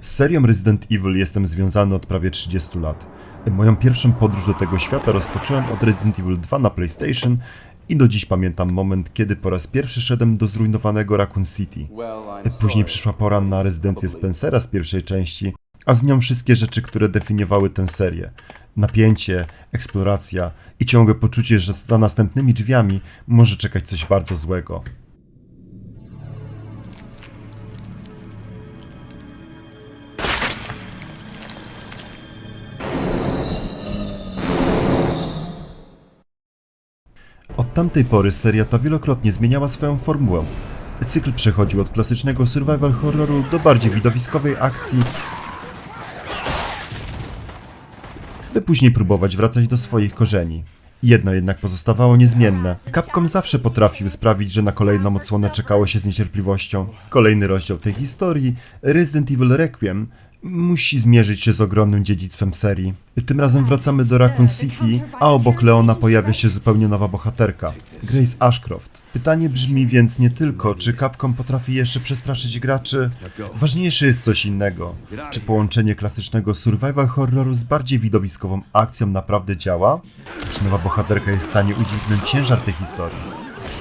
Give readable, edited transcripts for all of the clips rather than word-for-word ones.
Z serią Resident Evil jestem związany od prawie 30 lat. Moją pierwszą podróż do tego świata rozpocząłem od Resident Evil 2 na PlayStation i do dziś pamiętam moment, kiedy po raz pierwszy szedłem do zrujnowanego Raccoon City. Później przyszła pora na rezydencję Spencera z pierwszej części, a z nią wszystkie rzeczy, które definiowały tę serię. Napięcie, eksploracja i ciągłe poczucie, że za następnymi drzwiami może czekać coś bardzo złego. Od tamtej pory seria ta wielokrotnie zmieniała swoją formułę. Cykl przechodził od klasycznego survival horroru do bardziej widowiskowej akcji, by później próbować wracać do swoich korzeni. Jedno jednak pozostawało niezmienne. Capcom zawsze potrafił sprawić, że na kolejną odsłonę czekało się z niecierpliwością. Kolejny rozdział tej historii, Resident Evil Requiem, musi zmierzyć się z ogromnym dziedzictwem serii. Tym razem wracamy do Raccoon City, a obok Leona pojawia się zupełnie nowa bohaterka, Grace Ashcroft. Pytanie brzmi więc nie tylko, czy Capcom potrafi jeszcze przestraszyć graczy, ważniejsze jest coś innego. Czy połączenie klasycznego survival horroru z bardziej widowiskową akcją naprawdę działa? Czy nowa bohaterka jest w stanie udźwignąć ciężar tej historii?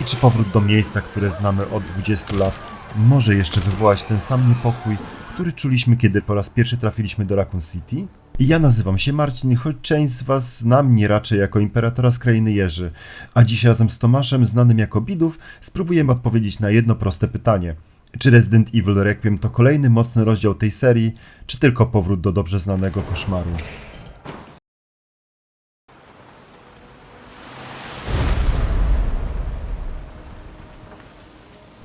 I czy powrót do miejsca, które znamy od 20 lat, może jeszcze wywołać ten sam niepokój, który czuliśmy, kiedy po raz pierwszy trafiliśmy do Raccoon City? Ja nazywam się Marcin, choć część z was zna mnie raczej jako Imperatora z Krainy Jeży, a dziś razem z Tomaszem, znanym jako Bidów, spróbujemy odpowiedzieć na jedno proste pytanie. Czy Resident Evil Requiem to kolejny mocny rozdział tej serii, czy tylko powrót do dobrze znanego koszmaru?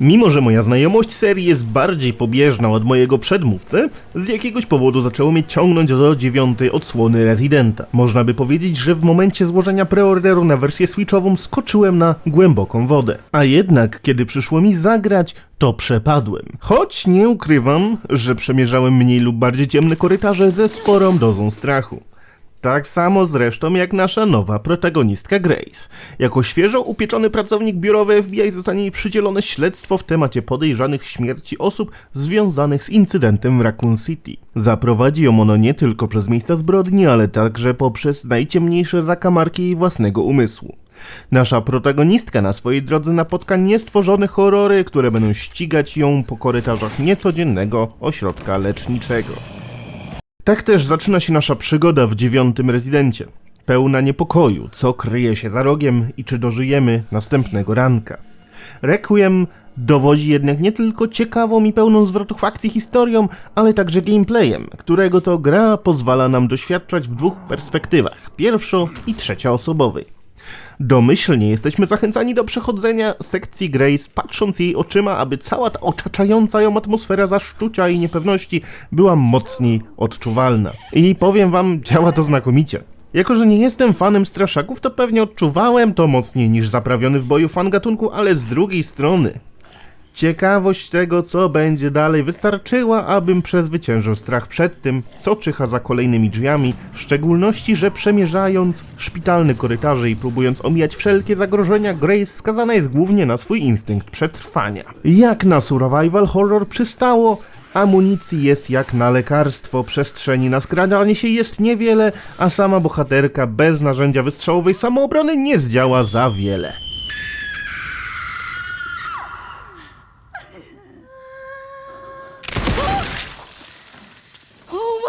Mimo że moja znajomość serii jest bardziej pobieżna od mojego przedmówcy, z jakiegoś powodu zaczęło mnie ciągnąć do 9. odsłony Residenta. Można by powiedzieć, że w momencie złożenia preorderu na wersję switchową skoczyłem na głęboką wodę. A jednak, kiedy przyszło mi zagrać, to przepadłem. Choć nie ukrywam, że przemierzałem mniej lub bardziej ciemne korytarze ze sporą dozą strachu. Tak samo zresztą jak nasza nowa protagonistka Grace. Jako świeżo upieczony pracownik biurowy FBI zostanie jej przydzielone śledztwo w temacie podejrzanych śmierci osób związanych z incydentem w Raccoon City. Zaprowadzi ją ono nie tylko przez miejsca zbrodni, ale także poprzez najciemniejsze zakamarki jej własnego umysłu. Nasza protagonistka na swojej drodze napotka niestworzone horrory, które będą ścigać ją po korytarzach niecodziennego ośrodka leczniczego. Tak też zaczyna się nasza przygoda w 9. Rezydencie. Pełna niepokoju, co kryje się za rogiem i czy dożyjemy następnego ranka. Requiem dowodzi jednak nie tylko ciekawą i pełną zwrotów akcji historią, ale także gameplayem, którego to gra pozwala nam doświadczać w dwóch perspektywach, pierwszo- i trzecioosobowej. Domyślnie jesteśmy zachęcani do przechodzenia sekcji Grace, patrząc jej oczyma, aby cała ta otaczająca ją atmosfera zaszczucia i niepewności była mocniej odczuwalna. I powiem wam, działa to znakomicie. Jako że nie jestem fanem straszaków, to pewnie odczuwałem to mocniej niż zaprawiony w boju fan gatunku, ale z drugiej strony ciekawość tego, co będzie dalej, wystarczyła, abym przezwyciężył strach przed tym, co czyha za kolejnymi drzwiami, w szczególności, że przemierzając szpitalne korytarze i próbując omijać wszelkie zagrożenia, Grace skazana jest głównie na swój instynkt przetrwania. Jak na survival horror przystało, amunicji jest jak na lekarstwo, przestrzeni na skradanie się jest niewiele, a sama bohaterka bez narzędzia wystrzałowej samoobrony nie zdziała za wiele.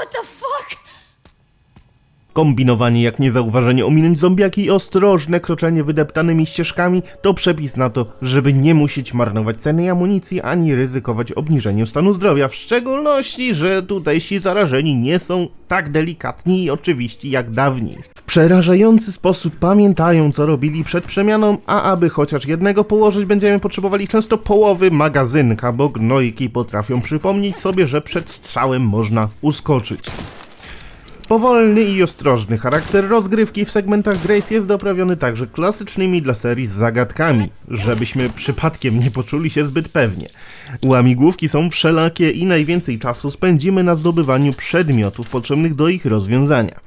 What the fuck? Kombinowanie jak niezauważenie ominąć zombiaki i ostrożne kroczenie wydeptanymi ścieżkami to przepis na to, żeby nie musieć marnować cennej amunicji ani ryzykować obniżeniem stanu zdrowia, w szczególności, że tutejsi zarażeni nie są tak delikatni i oczywiści jak dawniej. W przerażający sposób pamiętają, co robili przed przemianą, a aby chociaż jednego położyć, będziemy potrzebowali często połowy magazynka, bo gnojki potrafią przypomnieć sobie, że przed strzałem można uskoczyć. Powolny i ostrożny charakter rozgrywki w segmentach Grace jest doprawiony także klasycznymi dla serii zagadkami, żebyśmy przypadkiem nie poczuli się zbyt pewnie. Łamigłówki są wszelakie i najwięcej czasu spędzimy na zdobywaniu przedmiotów potrzebnych do ich rozwiązania.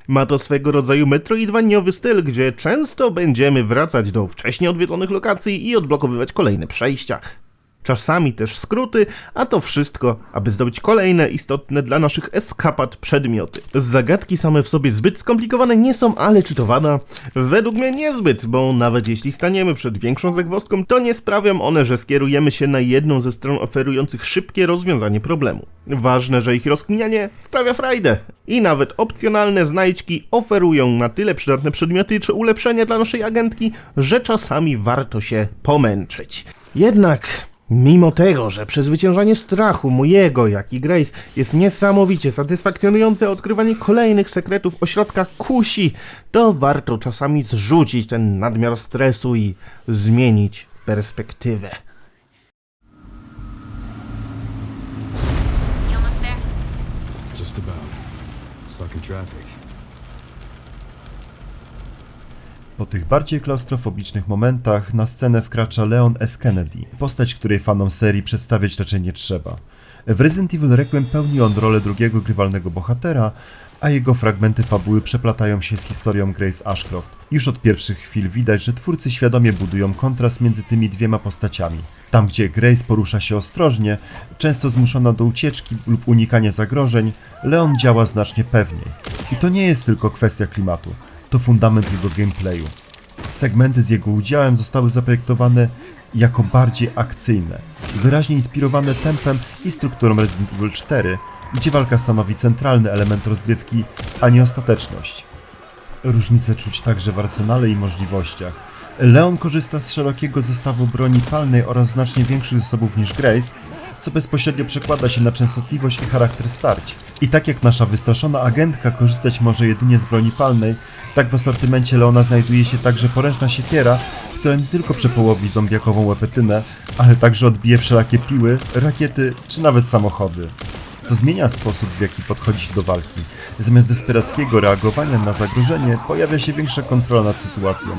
Ma to swego rodzaju metroidvaniowy styl, gdzie często będziemy wracać do wcześniej odwiedzonych lokacji i odblokowywać kolejne przejścia. czasami też skróty, a to wszystko, aby zdobyć kolejne istotne dla naszych eskapad przedmioty. Zagadki same w sobie zbyt skomplikowane nie są, ale czy to wada? Według mnie niezbyt, bo nawet jeśli staniemy przed większą zagwozdką, to nie sprawią one, że skierujemy się na jedną ze stron oferujących szybkie rozwiązanie problemu. Ważne, że ich rozkminianie sprawia frajdę. I nawet opcjonalne znajdźki oferują na tyle przydatne przedmioty czy ulepszenia dla naszej agentki, że czasami warto się pomęczyć. Jednak mimo tego, że przezwyciężanie strachu mojego, jak i Grace jest niesamowicie satysfakcjonujące, odkrywanie kolejnych sekretów ośrodka kusi, to warto czasami zrzucić ten nadmiar stresu i zmienić perspektywę. You almost there? Just about. Stuck in traffic. Po tych bardziej klaustrofobicznych momentach na scenę wkracza Leon S. Kennedy, postać, której fanom serii przedstawiać raczej nie trzeba. W Resident Evil Requiem pełni on rolę drugiego grywalnego bohatera, a jego fragmenty fabuły przeplatają się z historią Grace Ashcroft. Już od pierwszych chwil widać, że twórcy świadomie budują kontrast między tymi dwiema postaciami. Tam, gdzie Grace porusza się ostrożnie, często zmuszona do ucieczki lub unikania zagrożeń, Leon działa znacznie pewniej. I to nie jest tylko kwestia klimatu. To fundament jego gameplayu. Segmenty z jego udziałem zostały zaprojektowane jako bardziej akcyjne, wyraźnie inspirowane tempem i strukturą Resident Evil 4, gdzie walka stanowi centralny element rozgrywki, a nie ostateczność. Różnice czuć także w arsenale i możliwościach. Leon korzysta z szerokiego zestawu broni palnej oraz znacznie większych zasobów niż Grace, co bezpośrednio przekłada się na częstotliwość i charakter starć. I tak jak nasza wystraszona agentka korzystać może jedynie z broni palnej, tak w asortymencie Leona znajduje się także poręczna siekiera, która nie tylko przepołowi zombiakową łepetynę, ale także odbije wszelakie piły, rakiety czy nawet samochody. To zmienia sposób, w jaki podchodzić do walki. Zamiast desperackiego reagowania na zagrożenie pojawia się większa kontrola nad sytuacją.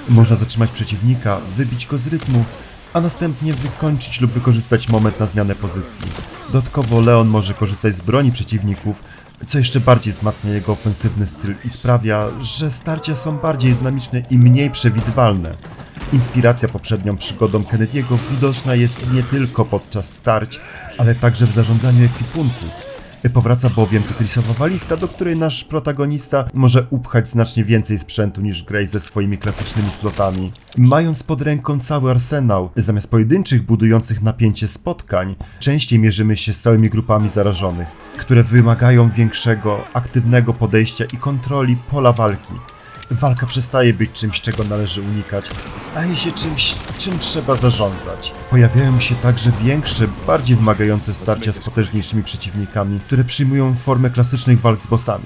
Można zatrzymać przeciwnika, wybić go z rytmu, a następnie wykończyć lub wykorzystać moment na zmianę pozycji. Dodatkowo Leon może korzystać z broni przeciwników, co jeszcze bardziej wzmacnia jego ofensywny styl i sprawia, że starcia są bardziej dynamiczne i mniej przewidywalne. Inspiracja poprzednią przygodą Kennedy'ego widoczna jest nie tylko podczas starć, ale także w zarządzaniu ekwipunku. Powraca bowiem tetrisowa walizka, do której nasz protagonista może upchać znacznie więcej sprzętu niż Grace ze swoimi klasycznymi slotami. Mając pod ręką cały arsenał, zamiast pojedynczych budujących napięcie spotkań, częściej mierzymy się z całymi grupami zarażonych, które wymagają większego, aktywnego podejścia i kontroli pola walki. Walka przestaje być czymś, czego należy unikać, staje się czymś, czym trzeba zarządzać. Pojawiają się także większe, bardziej wymagające starcia z potężniejszymi przeciwnikami, które przyjmują formę klasycznych walk z bossami.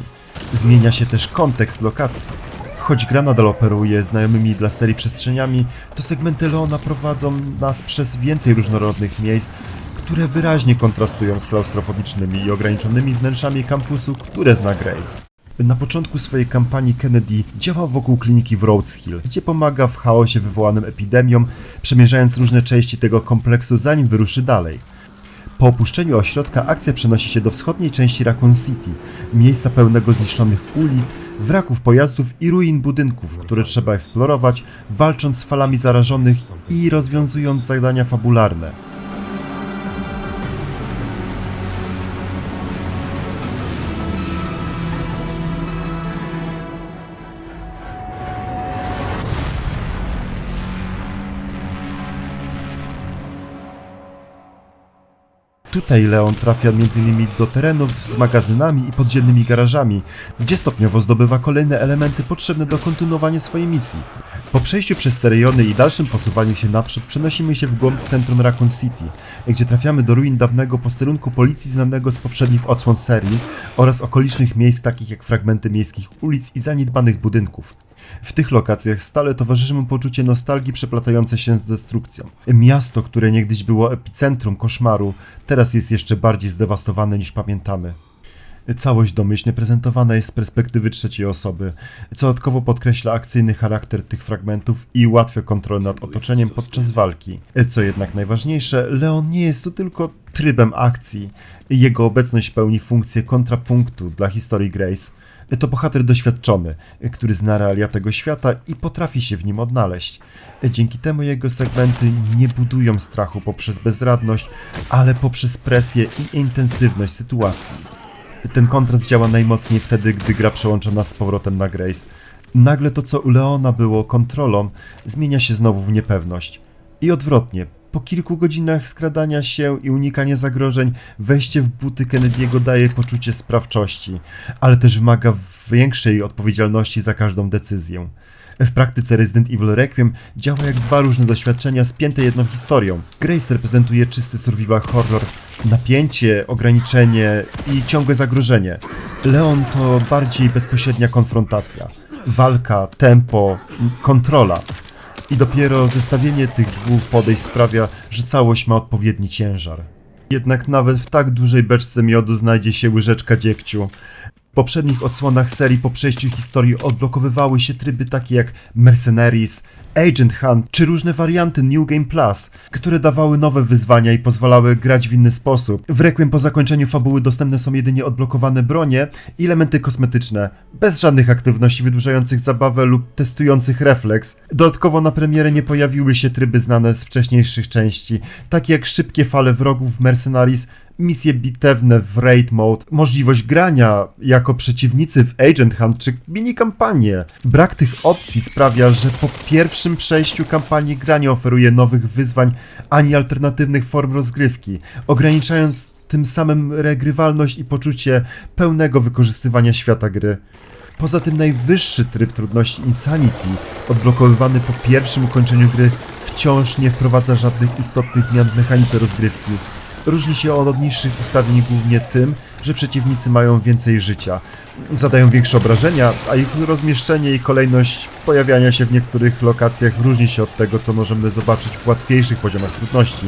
Zmienia się też kontekst lokacji. Choć gra nadal operuje znajomymi dla serii przestrzeniami, to segmenty Leona prowadzą nas przez więcej różnorodnych miejsc, które wyraźnie kontrastują z klaustrofobicznymi i ograniczonymi wnętrzami kampusu, które zna Grace. Na początku swojej kampanii Kennedy działa wokół kliniki w Rhodes Hill, gdzie pomaga w chaosie wywołanym epidemią, przemierzając różne części tego kompleksu, zanim wyruszy dalej. Po opuszczeniu ośrodka akcja przenosi się do wschodniej części Raccoon City, miejsca pełnego zniszczonych ulic, wraków pojazdów i ruin budynków, które trzeba eksplorować, walcząc z falami zarażonych i rozwiązując zadania fabularne. Tutaj Leon trafia m.in. do terenów z magazynami i podziemnymi garażami, gdzie stopniowo zdobywa kolejne elementy potrzebne do kontynuowania swojej misji. Po przejściu przez te rejony i dalszym posuwaniu się naprzód przenosimy się w głąb centrum Raccoon City, gdzie trafiamy do ruin dawnego posterunku policji znanego z poprzednich odsłon serii oraz okolicznych miejsc takich jak fragmenty miejskich ulic i zaniedbanych budynków. W tych lokacjach stale towarzyszy mu poczucie nostalgii przeplatające się z destrukcją. Miasto, które niegdyś było epicentrum koszmaru, teraz jest jeszcze bardziej zdewastowane niż pamiętamy. Całość domyślnie prezentowana jest z perspektywy trzeciej osoby, co dodatkowo podkreśla akcyjny charakter tych fragmentów i ułatwia kontrolę nad otoczeniem podczas walki. Co jednak najważniejsze, Leon nie jest tu tylko trybem akcji. Jego obecność pełni funkcję kontrapunktu dla historii Grace. To bohater doświadczony, który zna realia tego świata i potrafi się w nim odnaleźć. Dzięki temu jego segmenty nie budują strachu poprzez bezradność, ale poprzez presję i intensywność sytuacji. Ten kontrast działa najmocniej wtedy, gdy gra przełączona z powrotem na Grace. Nagle to, co u Leona było kontrolą, zmienia się znowu w niepewność. I odwrotnie. Po kilku godzinach skradania się i unikania zagrożeń, wejście w buty Kennedy'ego daje poczucie sprawczości, ale też wymaga większej odpowiedzialności za każdą decyzję. W praktyce Resident Evil Requiem działa jak dwa różne doświadczenia spięte jedną historią. Grace reprezentuje czysty survival horror, napięcie, ograniczenie i ciągłe zagrożenie. Leon to bardziej bezpośrednia konfrontacja. Walka, tempo, kontrola. I dopiero zestawienie tych dwóch podejść sprawia, że całość ma odpowiedni ciężar. Jednak nawet w tak dużej beczce miodu znajdzie się łyżeczka dziegciu. W poprzednich odsłonach serii po przejściu historii odblokowywały się tryby takie jak Mercenaries, Agent Hunt czy różne warianty New Game Plus, które dawały nowe wyzwania i pozwalały grać w inny sposób. W Requiem po zakończeniu fabuły dostępne są jedynie odblokowane bronie i elementy kosmetyczne, bez żadnych aktywności wydłużających zabawę lub testujących refleks. Dodatkowo na premierę nie pojawiły się tryby znane z wcześniejszych części, takie jak szybkie fale wrogów w Mercenaries, misje bitewne w Raid Mode, możliwość grania jako przeciwnicy w Agent Hunt czy minikampanie. Brak tych opcji sprawia, że po pierwszym przejściu kampanii gra nie oferuje nowych wyzwań ani alternatywnych form rozgrywki, ograniczając tym samym regrywalność i poczucie pełnego wykorzystywania świata gry. Poza tym najwyższy tryb trudności Insanity, odblokowywany po pierwszym ukończeniu gry, wciąż nie wprowadza żadnych istotnych zmian w mechanice rozgrywki. Różni się on od niższych ustawień głównie tym, że przeciwnicy mają więcej życia, zadają większe obrażenia, a ich rozmieszczenie i kolejność pojawiania się w niektórych lokacjach różni się od tego, co możemy zobaczyć w łatwiejszych poziomach trudności.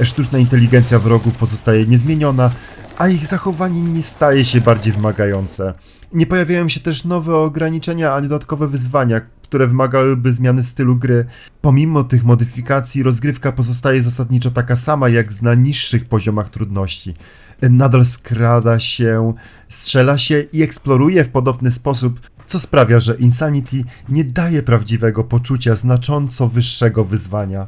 Sztuczna inteligencja wrogów pozostaje niezmieniona, a ich zachowanie nie staje się bardziej wymagające. Nie pojawiają się też nowe ograniczenia ani dodatkowe wyzwania, które wymagałyby zmiany stylu gry. Pomimo tych modyfikacji rozgrywka pozostaje zasadniczo taka sama jak na niższych poziomach trudności. Nadal skrada się, strzela się i eksploruje w podobny sposób, co sprawia, że Insanity nie daje prawdziwego poczucia znacząco wyższego wyzwania.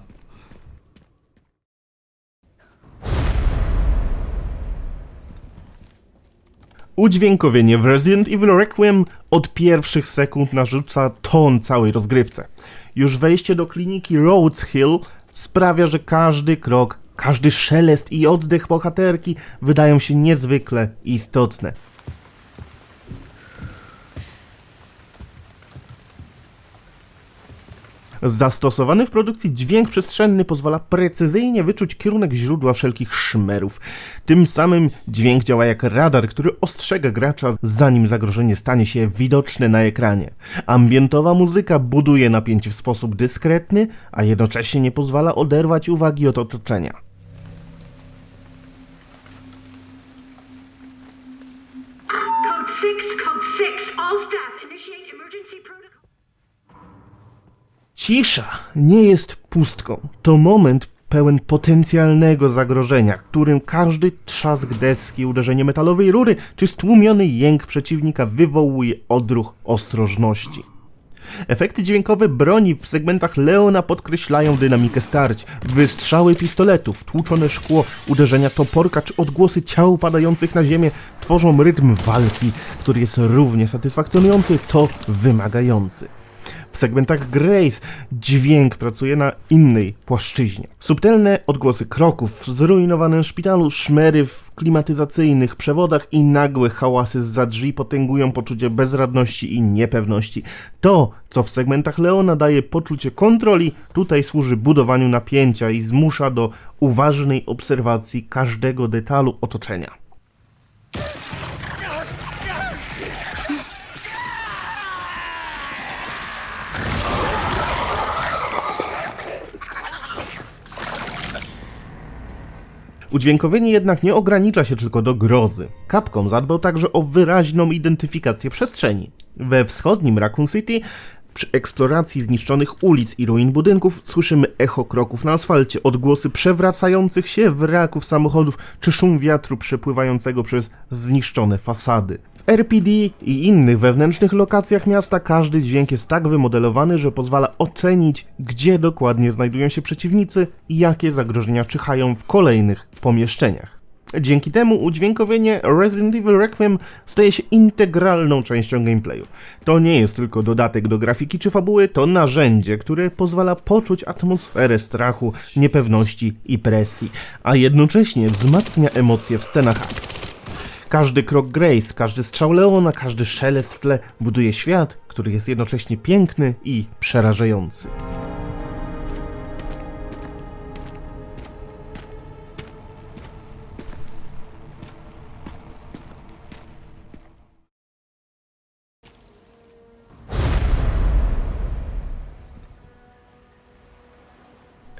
Udźwiękowienie w Resident Evil Requiem od pierwszych sekund narzuca ton całej rozgrywce. Już wejście do kliniki Rhodes Hill sprawia, że każdy krok, każdy szelest i oddech bohaterki wydają się niezwykle istotne. Zastosowany w produkcji dźwięk przestrzenny pozwala precyzyjnie wyczuć kierunek źródła wszelkich szmerów. Tym samym dźwięk działa jak radar, który ostrzega gracza, zanim zagrożenie stanie się widoczne na ekranie. Ambientowa muzyka buduje napięcie w sposób dyskretny, a jednocześnie nie pozwala oderwać uwagi od otoczenia. Code 6, all staff, initiate emergency protocol. Cisza nie jest pustką. To moment pełen potencjalnego zagrożenia, którym każdy trzask deski, uderzenie metalowej rury czy stłumiony jęk przeciwnika wywołuje odruch ostrożności. Efekty dźwiękowe broni w segmentach Leona podkreślają dynamikę starć. Wystrzały pistoletów, tłuczone szkło, uderzenia toporka czy odgłosy ciał padających na ziemię tworzą rytm walki, który jest równie satysfakcjonujący, co wymagający. W segmentach Grace dźwięk pracuje na innej płaszczyźnie. Subtelne odgłosy kroków w zrujnowanym szpitalu, szmery w klimatyzacyjnych przewodach i nagłe hałasy zza drzwi potęgują poczucie bezradności i niepewności. To, co w segmentach Leona daje poczucie kontroli, tutaj służy budowaniu napięcia i zmusza do uważnej obserwacji każdego detalu otoczenia. Udźwiękowienie jednak nie ogranicza się tylko do grozy. Capcom zadbał także o wyraźną identyfikację przestrzeni. We wschodnim Raccoon City Przy eksploracji zniszczonych ulic i ruin budynków słyszymy echo kroków na asfalcie, odgłosy przewracających się wraków samochodów czy szum wiatru przepływającego przez zniszczone fasady. W RPD i innych wewnętrznych lokacjach miasta każdy dźwięk jest tak wymodelowany, że pozwala ocenić, gdzie dokładnie znajdują się przeciwnicy i jakie zagrożenia czyhają w kolejnych pomieszczeniach. Dzięki temu udźwiękowienie Resident Evil Requiem staje się integralną częścią gameplayu. To nie jest tylko dodatek do grafiki czy fabuły, to narzędzie, które pozwala poczuć atmosferę strachu, niepewności i presji, a jednocześnie wzmacnia emocje w scenach akcji. Każdy krok Grace, każdy strzał Leona, każdy szelest w tle buduje świat, który jest jednocześnie piękny i przerażający.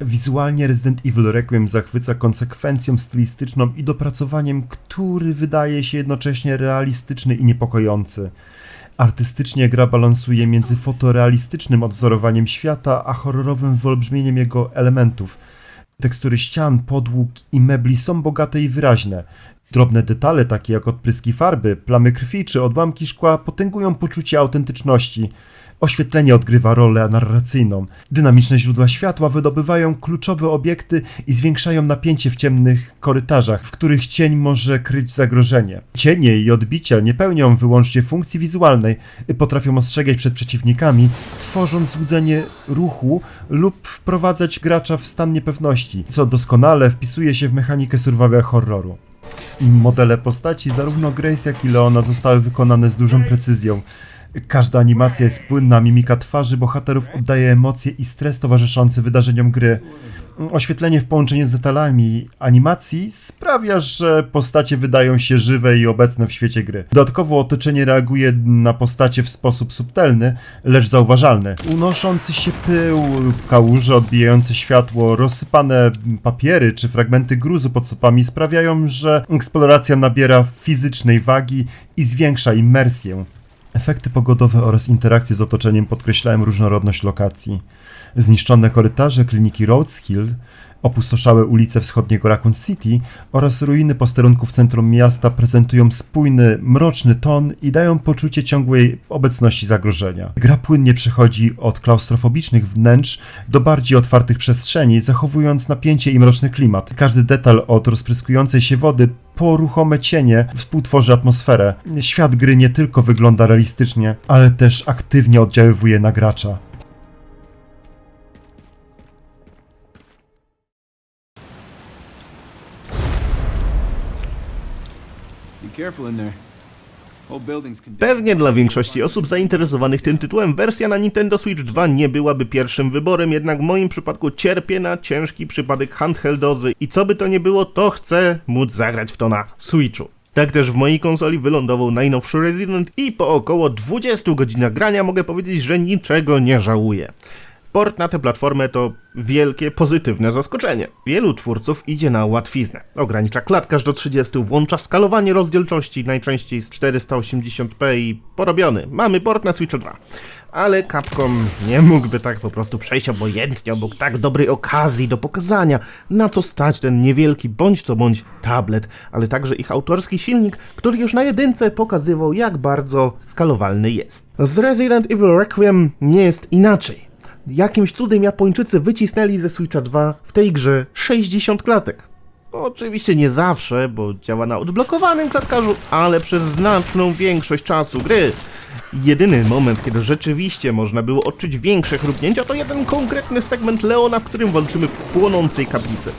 Wizualnie Resident Evil Requiem zachwyca konsekwencją stylistyczną i dopracowaniem, który wydaje się jednocześnie realistyczny i niepokojący. Artystycznie gra balansuje między fotorealistycznym odwzorowaniem świata, a horrorowym wyolbrzymieniem jego elementów. Tekstury ścian, podłóg i mebli są bogate i wyraźne. Drobne detale takie jak odpryski farby, plamy krwi czy odłamki szkła potęgują poczucie autentyczności. Oświetlenie odgrywa rolę narracyjną. Dynamiczne źródła światła wydobywają kluczowe obiekty i zwiększają napięcie w ciemnych korytarzach, w których cień może kryć zagrożenie. Cienie i odbicia nie pełnią wyłącznie funkcji wizualnej, potrafią ostrzegać przed przeciwnikami, tworząc złudzenie ruchu lub wprowadzać gracza w stan niepewności, co doskonale wpisuje się w mechanikę survival horroru. Modele postaci, zarówno Grace jak i Leona, zostały wykonane z dużą precyzją. Każda animacja jest płynna, mimika twarzy bohaterów oddaje emocje i stres towarzyszący wydarzeniom gry. Oświetlenie w połączeniu z detalami animacji sprawia, że postacie wydają się żywe i obecne w świecie gry. Dodatkowo otoczenie reaguje na postacie w sposób subtelny, lecz zauważalny. Unoszący się pył, kałuże odbijające światło, rozsypane papiery czy fragmenty gruzu pod stopami sprawiają, że eksploracja nabiera fizycznej wagi i zwiększa immersję. Efekty pogodowe oraz interakcje z otoczeniem podkreślają różnorodność lokacji. Zniszczone korytarze kliniki Rhodes Hill, opustoszałe ulice wschodniego Raccoon City oraz ruiny posterunków w centrum miasta prezentują spójny, mroczny ton i dają poczucie ciągłej obecności zagrożenia. Gra płynnie przechodzi od klaustrofobicznych wnętrz do bardziej otwartych przestrzeni, zachowując napięcie i mroczny klimat. Każdy detal od rozpryskującej się wody po ruchome cienie współtworzy atmosferę. Świat gry nie tylko wygląda realistycznie, ale też aktywnie oddziaływuje na gracza. Careful in there. Whole buildings can... Pewnie dla większości osób zainteresowanych tym tytułem wersja na Nintendo Switch 2 nie byłaby pierwszym wyborem, jednak w moim przypadku cierpię na ciężki przypadek handheldozy i co by to nie było, to chcę móc zagrać w to na Switchu. Tak też w mojej konsoli wylądował najnowszy Resident i po około 20 godzinach grania mogę powiedzieć, że niczego nie żałuję. Port na tę platformę to wielkie, pozytywne zaskoczenie. Wielu twórców idzie na łatwiznę. Ogranicza klatkarz do 30, włącza skalowanie rozdzielczości, najczęściej z 480p i porobiony. Mamy port na Switcha 2. Ale Capcom nie mógłby tak po prostu przejść obojętnie obok tak dobrej okazji do pokazania, na co stać ten niewielki bądź co bądź tablet, ale także ich autorski silnik, który już na jedynce pokazywał, jak bardzo skalowalny jest. Z Resident Evil Requiem nie jest inaczej. Jakimś cudem Japończycy wycisnęli ze Switcha 2 w tej grze 60 klatek. Oczywiście nie zawsze, bo działa na odblokowanym klatkarzu, ale przez znaczną większość czasu gry. Jedyny moment, kiedy rzeczywiście można było odczuć większe chrupnięcia, to jeden konkretny segment Leona, w którym walczymy w płonącej kaplicy.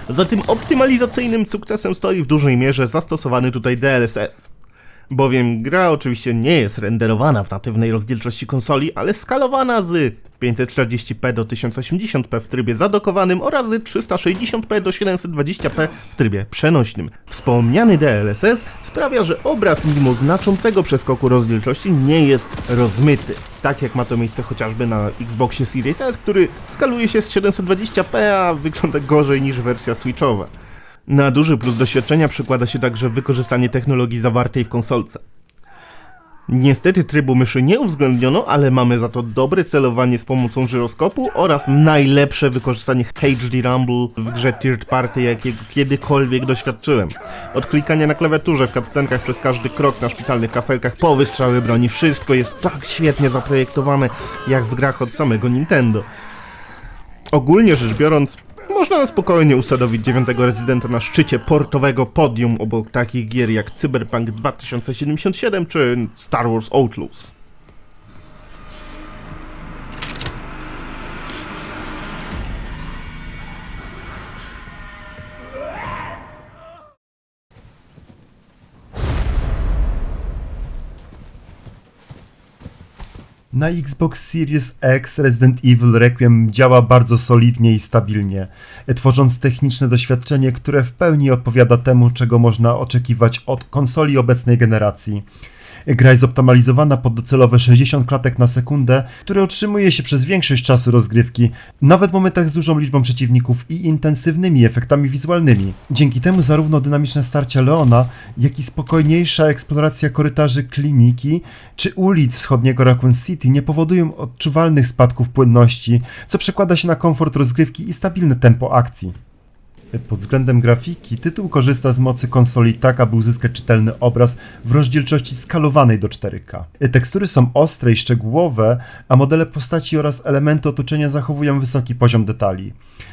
Za tym optymalizacyjnym sukcesem stoi w dużej mierze zastosowany tutaj DLSS. Bowiem gra oczywiście nie jest renderowana w natywnej rozdzielczości konsoli, ale skalowana z 540p do 1080p w trybie zadokowanym oraz z 360p do 720p w trybie przenośnym. Wspomniany DLSS sprawia, że obraz mimo znaczącego przeskoku rozdzielczości nie jest rozmyty. Tak jak ma to miejsce chociażby na Xboxie Series S, który skaluje się z 720p, a wygląda gorzej niż wersja switchowa. Na duży plus doświadczenia przykłada się także wykorzystanie technologii zawartej w konsolce. Niestety trybu myszy nie uwzględniono, ale mamy za to dobre celowanie z pomocą żyroskopu oraz najlepsze wykorzystanie HD Rumble w grze Third Party, jakiego kiedykolwiek doświadczyłem. Od klikania na klawiaturze w cutscenkach przez każdy krok na szpitalnych kafelkach po wystrzały broni, wszystko jest tak świetnie zaprojektowane jak w grach od samego Nintendo. Ogólnie rzecz biorąc, można na spokojnie usadowić 9 Residenta na szczycie portowego podium obok takich gier jak Cyberpunk 2077 czy Star Wars Outlaws. Na Xbox Series X Resident Evil Requiem działa bardzo solidnie i stabilnie, tworząc techniczne doświadczenie, które w pełni odpowiada temu, czego można oczekiwać od konsoli obecnej generacji. Gra jest optymalizowana pod docelowe 60 klatek na sekundę, które otrzymuje się przez większość czasu rozgrywki, nawet w momentach z dużą liczbą przeciwników i intensywnymi efektami wizualnymi. Dzięki temu zarówno dynamiczne starcia Leona, jak i spokojniejsza eksploracja korytarzy kliniki czy ulic wschodniego Raccoon City nie powodują odczuwalnych spadków płynności, co przekłada się na komfort rozgrywki i stabilne tempo akcji. Pod względem grafiki tytuł korzysta z mocy konsoli tak, aby uzyskać czytelny obraz w rozdzielczości skalowanej do 4K. Tekstury są ostre i szczegółowe, a modele postaci oraz elementy otoczenia zachowują wysoki poziom detali.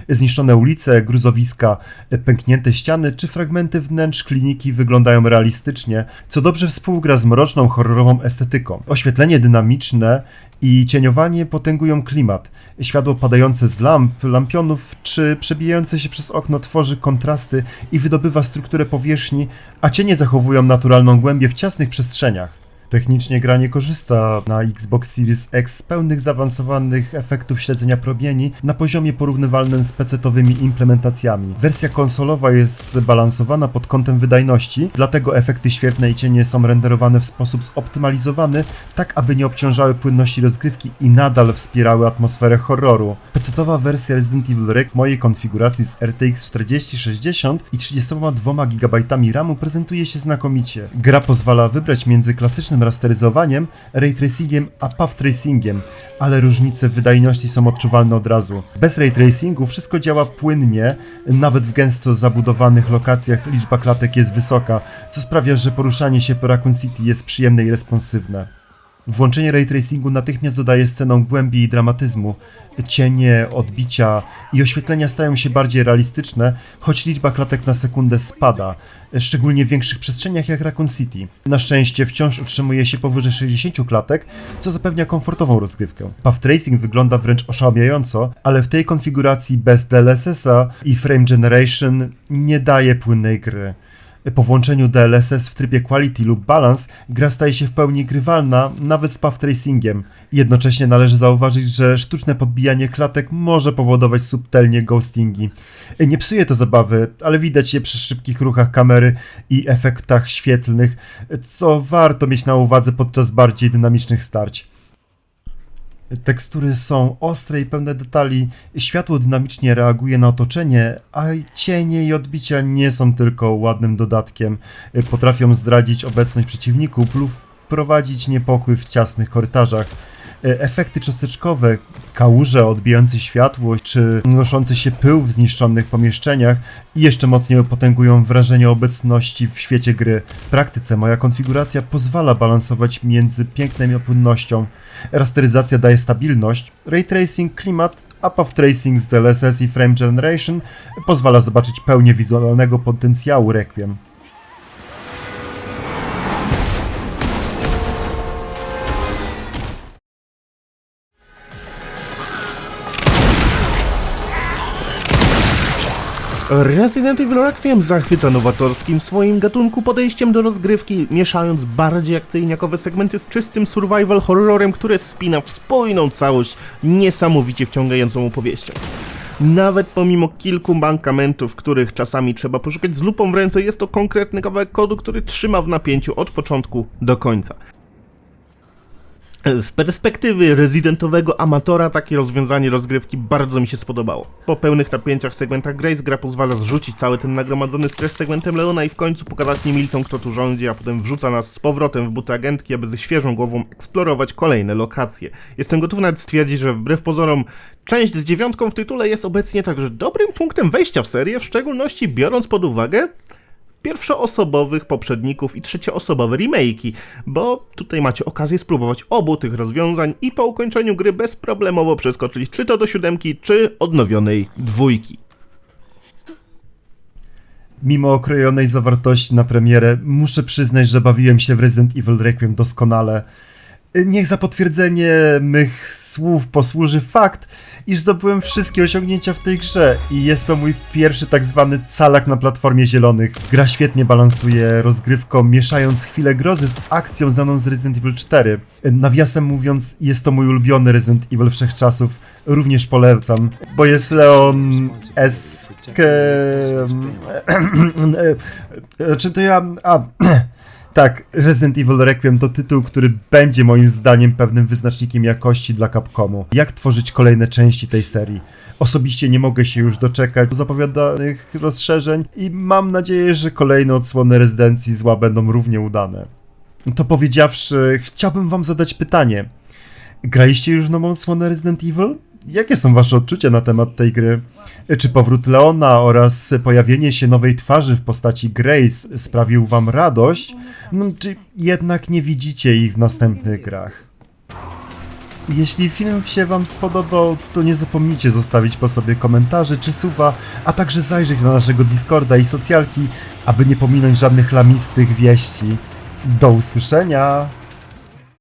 Zniszczone ulice, gruzowiska, pęknięte ściany czy fragmenty wnętrz kliniki wyglądają realistycznie, co dobrze współgra z mroczną, horrorową estetyką. Oświetlenie dynamiczne i cieniowanie potęgują klimat. Światło padające z lamp, lampionów czy przebijające się przez okno tworzy kontrasty i wydobywa strukturę powierzchni, a cienie zachowują naturalną głębię w ciasnych przestrzeniach. Technicznie gra nie korzysta na Xbox Series X z pełnych zaawansowanych efektów śledzenia promieni na poziomie porównywalnym z PC-towymi implementacjami. Wersja konsolowa jest zbalansowana pod kątem wydajności, dlatego efekty świetlne i cienie są renderowane w sposób zoptymalizowany, tak aby nie obciążały płynności rozgrywki i nadal wspierały atmosferę horroru. PC-towa wersja Resident Evil Requiem w mojej konfiguracji z RTX 4060 i 32 GB RAMu prezentuje się znakomicie. Gra pozwala wybrać między klasycznym rasteryzowaniem, ray tracingiem a path tracingiem, ale różnice w wydajności są odczuwalne od razu. Bez ray tracingu wszystko działa płynnie, nawet w gęsto zabudowanych lokacjach liczba klatek jest wysoka, co sprawia, że poruszanie się po Raccoon City jest przyjemne i responsywne. Włączenie ray tracingu natychmiast dodaje scenom głębi i dramatyzmu. Cienie, odbicia i oświetlenia stają się bardziej realistyczne, choć liczba klatek na sekundę spada, szczególnie w większych przestrzeniach jak Raccoon City. Na szczęście wciąż utrzymuje się powyżej 60 klatek, co zapewnia komfortową rozgrywkę. Path tracing wygląda wręcz oszałamiająco, ale w tej konfiguracji bez DLSS-a i frame generation nie daje płynnej gry. Po włączeniu DLSS w trybie Quality lub Balance gra staje się w pełni grywalna, nawet z path tracingiem. Jednocześnie należy zauważyć, że sztuczne podbijanie klatek może powodować subtelnie ghostingi. Nie psuje to zabawy, ale widać je przy szybkich ruchach kamery i efektach świetlnych, co warto mieć na uwadze podczas bardziej dynamicznych starć. Tekstury są ostre i pełne detali, światło dynamicznie reaguje na otoczenie, a cienie i odbicia nie są tylko ładnym dodatkiem. Potrafią zdradzić obecność przeciwników lub wprowadzić niepokój w ciasnych korytarzach. Efekty cząsteczkowe, kałuże odbijające światło czy unoszący się pył w zniszczonych pomieszczeniach jeszcze mocniej potęgują wrażenie obecności w świecie gry. W praktyce moja konfiguracja pozwala balansować między pięknem i płynnością. Rasteryzacja daje stabilność, ray tracing klimat, a path tracing z DLSS i frame generation pozwala zobaczyć pełnię wizualnego potencjału Requiem. Resident Evil Requiem zachwyca nowatorskim w swoim gatunku podejściem do rozgrywki, mieszając bardziej akcyjniakowe segmenty z czystym survival horrorem, które spina w spójną całość niesamowicie wciągającą opowieścią. Nawet pomimo kilku mankamentów, których czasami trzeba poszukać z lupą w ręce, jest to konkretny kawałek kodu, który trzyma w napięciu od początku do końca. Z perspektywy rezydentowego amatora takie rozwiązanie rozgrywki bardzo mi się spodobało. Po pełnych napięciach segmentach Grace gra pozwala zrzucić cały ten nagromadzony stres segmentem Leona i w końcu pokazać niemilcom, kto tu rządzi, a potem wrzuca nas z powrotem w buty agentki, aby ze świeżą głową eksplorować kolejne lokacje. Jestem gotów nawet stwierdzić, że wbrew pozorom część z 9 w tytule jest obecnie także dobrym punktem wejścia w serię, w szczególności biorąc pod uwagę pierwszoosobowych poprzedników i trzecioosobowe remake'i, bo tutaj macie okazję spróbować obu tych rozwiązań i po ukończeniu gry bezproblemowo przeskoczyć czy to do 7, czy odnowionej 2. Mimo okrojonej zawartości na premierę, muszę przyznać, że bawiłem się w Resident Evil Requiem doskonale. Niech za potwierdzenie mych słów posłuży fakt, iż zdobyłem wszystkie osiągnięcia w tej grze i jest to mój pierwszy tak zwany calak na platformie zielonych. Gra świetnie balansuje rozgrywką, mieszając chwilę grozy z akcją znaną z Resident Evil 4. Nawiasem mówiąc, jest to mój ulubiony Resident Evil wszechczasów, również polecam, bo jest Leon Czym to ja... Tak, Resident Evil Requiem to tytuł, który będzie moim zdaniem pewnym wyznacznikiem jakości dla Capcomu. Jak tworzyć kolejne części tej serii? Osobiście nie mogę się już doczekać do zapowiadanych rozszerzeń i mam nadzieję, że kolejne odsłony Rezydencji Zła będą równie udane. To powiedziawszy, chciałbym wam zadać pytanie. Graliście już w nową odsłonę Resident Evil? Jakie są wasze odczucia na temat tej gry? Czy powrót Leona oraz pojawienie się nowej twarzy w postaci Grace sprawił wam radość? Czy jednak nie widzicie ich w następnych grach? Jeśli film się wam spodobał, to nie zapomnijcie zostawić po sobie komentarzy czy suba, a także zajrzeć na naszego Discorda i socjalki, aby nie pominąć żadnych lamistych wieści. Do usłyszenia!